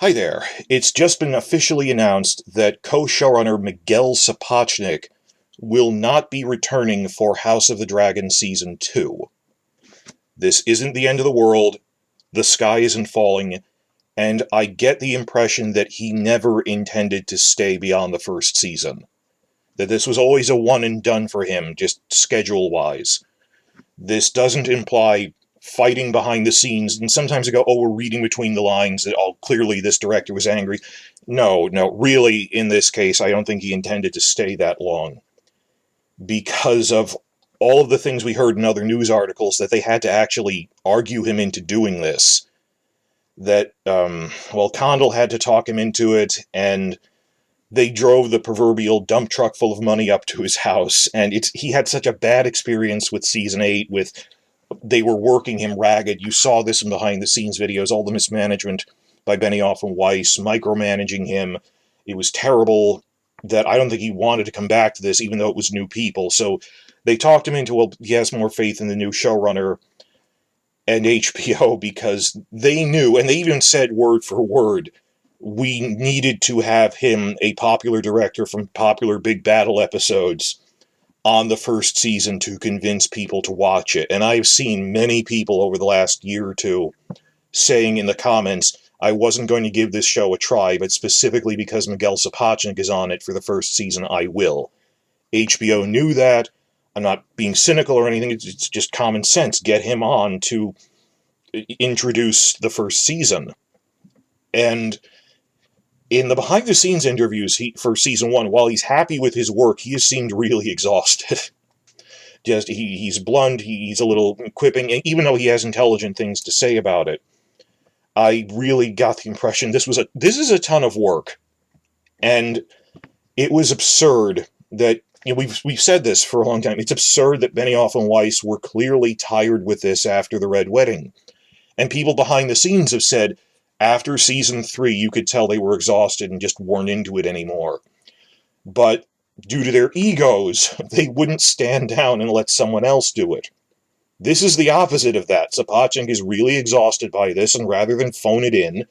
Hi there. It's just been officially announced that co-showrunner Miguel Sapochnik will not be returning for House of the Dragon Season 2. This isn't the end of the world, the sky isn't falling, and I get the impression that he never intended to stay beyond the first season. That this was always a one and done for him, just schedule-wise. This doesn't imply fighting behind the scenes, and sometimes they go, oh, we're reading between the lines, that, oh, clearly this director was angry. No, really, in this case, I don't think he intended to stay that long. Because of all of the things we heard in other news articles, that they had to actually argue him into doing this. That, Condell had to talk him into it, and they drove the proverbial dump truck full of money up to his house, and he had such a bad experience with Season 8, they were working him ragged. You saw this in behind-the-scenes videos, all the mismanagement by Benioff and Weiss, micromanaging him. It was terrible, that I don't think he wanted to come back to this, even though it was new people. So they talked him into, well, he has more faith in the new showrunner and HBO, because they knew, and they even said word for word, we needed to have him, a popular director from popular big battle episodes, on the first season to convince people to watch it. And I've seen many people over the last year or two saying in the comments, I wasn't going to give this show a try, but specifically because Miguel Sapochnik is on it for the first season, I will. HBO knew that. I'm not being cynical or anything, it's just common sense. Get him on to introduce the first season. And in the behind-the-scenes interviews for Season 1, while he's happy with his work, he has seemed really exhausted. He's blunt, he's a little quipping, and even though he has intelligent things to say about it, I really got the impression this is a ton of work. And it was absurd that, we've said this for a long time, it's absurd that Benioff and Weiss were clearly tired with this after the Red Wedding. And people behind the scenes have said, after Season 3, you could tell they were exhausted and just weren't into it anymore. But due to their egos, they wouldn't stand down and let someone else do it. This is the opposite of that. Sapochnik is really exhausted by this, and rather than phone it in,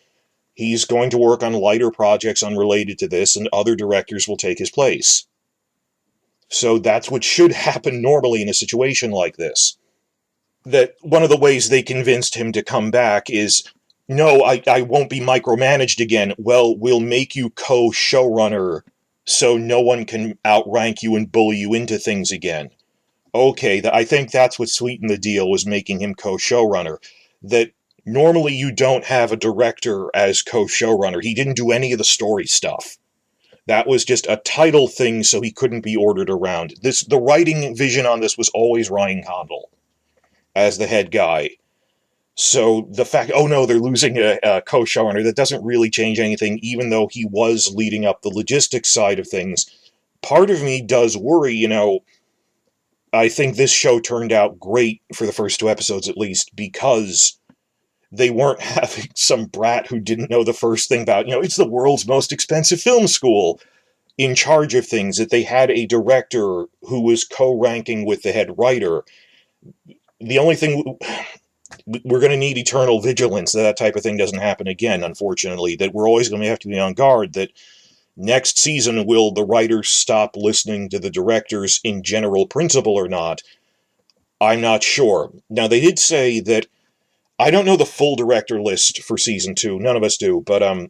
he's going to work on lighter projects unrelated to this, and other directors will take his place. So that's what should happen normally in a situation like this. That one of the ways they convinced him to come back is, no, I won't be micromanaged again. Well, we'll make you co-showrunner so no one can outrank you and bully you into things again. Okay, I think that's what sweetened the deal, was making him co-showrunner. That normally you don't have a director as co-showrunner. He didn't do any of the story stuff. That was just a title thing so he couldn't be ordered around. The writing vision on this was always Ryan Condell as the head guy. So the fact, oh no, they're losing a co-showrunner, that doesn't really change anything, even though he was leading up the logistics side of things. Part of me does worry, I think this show turned out great for the first 2 episodes at least, because they weren't having some brat who didn't know the first thing about, it's the world's most expensive film school in charge of things, that they had a director who was co-ranking with the head writer. The only thing, we're going to need eternal vigilance that type of thing doesn't happen again, unfortunately, that we're always going to have to be on guard, that next season, will the writers stop listening to the directors in general principle or not? I'm not sure. Now, they did say that, I don't know the full director list for Season 2, none of us do, but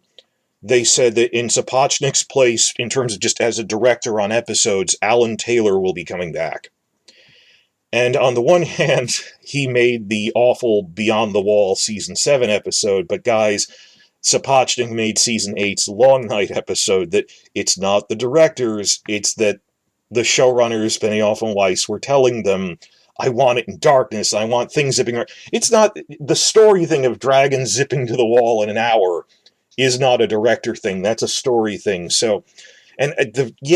they said that in Sapochnik's place, in terms of just as a director on episodes, Alan Taylor will be coming back. And on the one hand, he made the awful Beyond the Wall Season 7 episode, but guys, Sapochnik made Season 8's Long Night episode, that it's not the directors, it's that the showrunners, Benioff and Weiss, were telling them, I want it in darkness, I want things zipping around. It's not, the story thing of dragons zipping to the wall in an hour is not a director thing, that's a story thing. So, and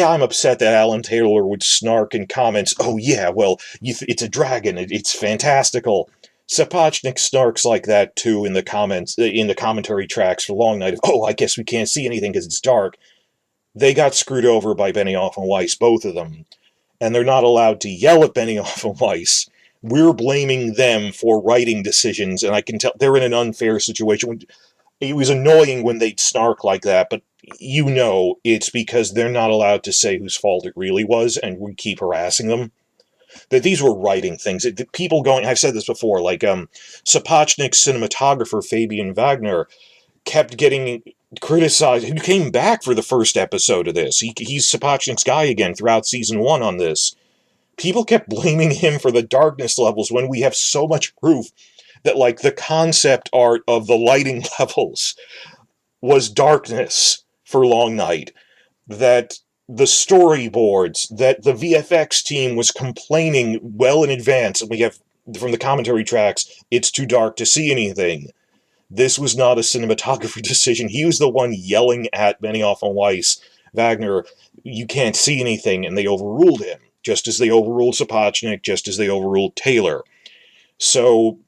I'm upset that Alan Taylor would snark in comments, oh yeah, well, it's a dragon, it's fantastical. Sapochnik snarks like that too in the comments, in the commentary tracks for Long Night. Oh, I guess we can't see anything because it's dark. They got screwed over by Benioff and Weiss, both of them. And they're not allowed to yell at Benioff and Weiss. We're blaming them for writing decisions, and I can tell they're in an unfair situation. it was annoying when they'd snark like that, but you know it's because they're not allowed to say whose fault it really was, and we keep harassing them. That these were writing things. People going, I've said this before, like Sapochnik's cinematographer, Fabian Wagner, kept getting criticized. He came back for the first episode of this. He's Sapochnik's guy again throughout season 1 on this. People kept blaming him for the darkness levels when we have so much proof that, like, the concept art of the lighting levels was darkness for Long Night. That the storyboards, that the VFX team was complaining well in advance, and we have from the commentary tracks, it's too dark to see anything. This was not a cinematography decision. He was the one yelling at Benioff and Weiss, Wagner, you can't see anything, and they overruled him, just as they overruled Sapochnik, just as they overruled Taylor. So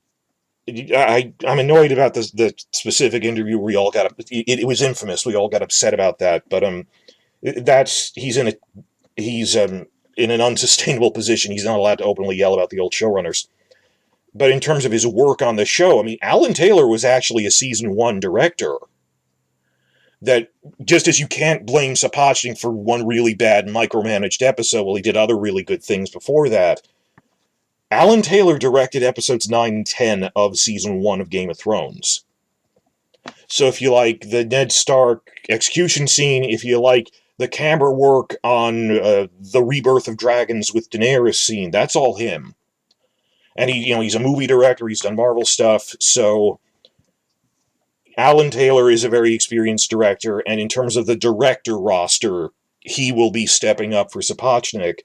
I'm annoyed about the specific interview where we all got it was infamous. We all got upset about that, but he's in an unsustainable position. He's not allowed to openly yell about the old showrunners. But in terms of his work on the show, I mean, Alan Taylor was actually a season 1 director. That just as you can't blame Sapochnik for one really bad micromanaged episode, well, he did other really good things before that. Alan Taylor directed episodes 9 and 10 of season 1 of Game of Thrones. So if you like the Ned Stark execution scene, if you like the camera work on the Rebirth of Dragons with Daenerys scene, that's all him. And he's a movie director, he's done Marvel stuff, so Alan Taylor is a very experienced director, and in terms of the director roster, he will be stepping up for Sapochnik.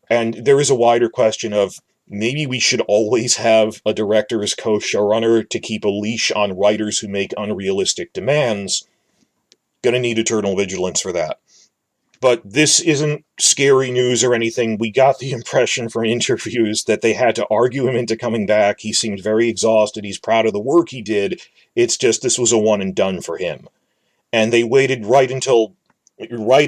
And there is a wider question of, maybe we should always have a director as co-showrunner to keep a leash on writers who make unrealistic demands. Gonna need eternal vigilance for that. But this isn't scary news or anything. We got the impression from interviews that they had to argue him into coming back. He seemed very exhausted. He's proud of the work he did. It's just this was a one and done for him. And they waited right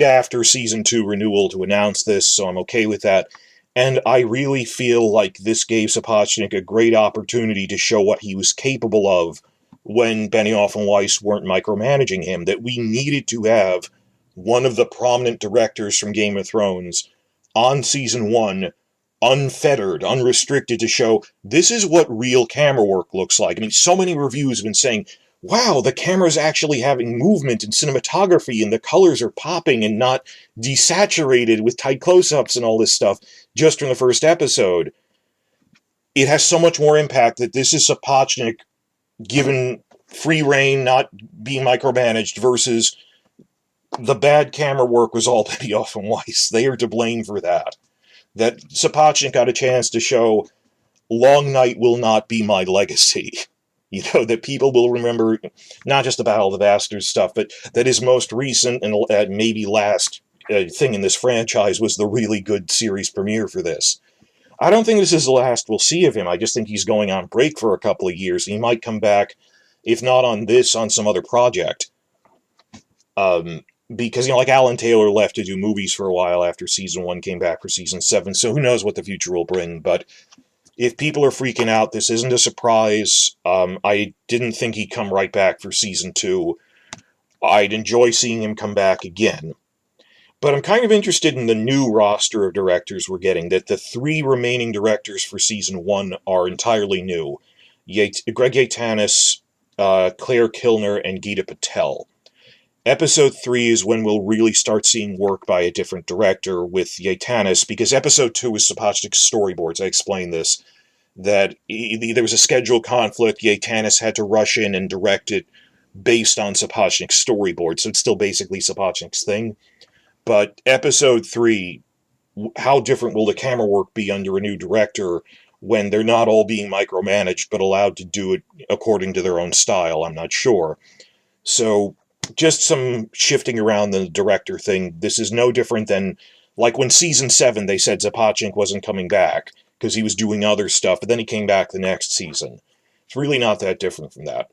after season 2 renewal to announce this, so I'm okay with that. And I really feel like this gave Sapochnik a great opportunity to show what he was capable of when Benioff and Weiss weren't micromanaging him, that we needed to have one of the prominent directors from Game of Thrones on season 1, unfettered, unrestricted, to show this is what real camera work looks like. I mean, so many reviews have been saying, wow, the camera's actually having movement and cinematography, and the colors are popping and not desaturated with tight close-ups and all this stuff just from the first episode. It has so much more impact that this is Sapochnik given free reign, not being micromanaged, versus the bad camera work was all Benioff and Weiss. They are to blame for that. That Sapochnik got a chance to show Long Night will not be my legacy. That people will remember not just the Battle of the Bastards stuff, but that his most recent and maybe last thing in this franchise was the really good series premiere for this. I don't think this is the last we'll see of him. I just think he's going on break for a couple of years. He might come back, if not on this, on some other project. Because, like Alan Taylor left to do movies for a while after season 1, came back for season 7, so who knows what the future will bring. But if people are freaking out, this isn't a surprise. I didn't think he'd come right back for season 2. I'd enjoy seeing him come back again. But I'm kind of interested in the new roster of directors we're getting, that the 3 remaining directors for season 1 are entirely new. Greg Yaitanes, Claire Kilner, and Gita Patel. Episode 3 is when we'll really start seeing work by a different director with Yaitanes, because episode 2 is Sapochnik's storyboards. I explained this, that there was a schedule conflict. Yaitanes had to rush in and direct it based on Sapochnik's storyboard, so it's still basically Sapochnik's thing. But episode 3, how different will the camera work be under a new director when they're not all being micromanaged but allowed to do it according to their own style? I'm not sure. So just some shifting around the director thing. This is no different than, like, when season 7 they said Sapochnik wasn't coming back because he was doing other stuff, but then he came back the next season. It's really not that different from that.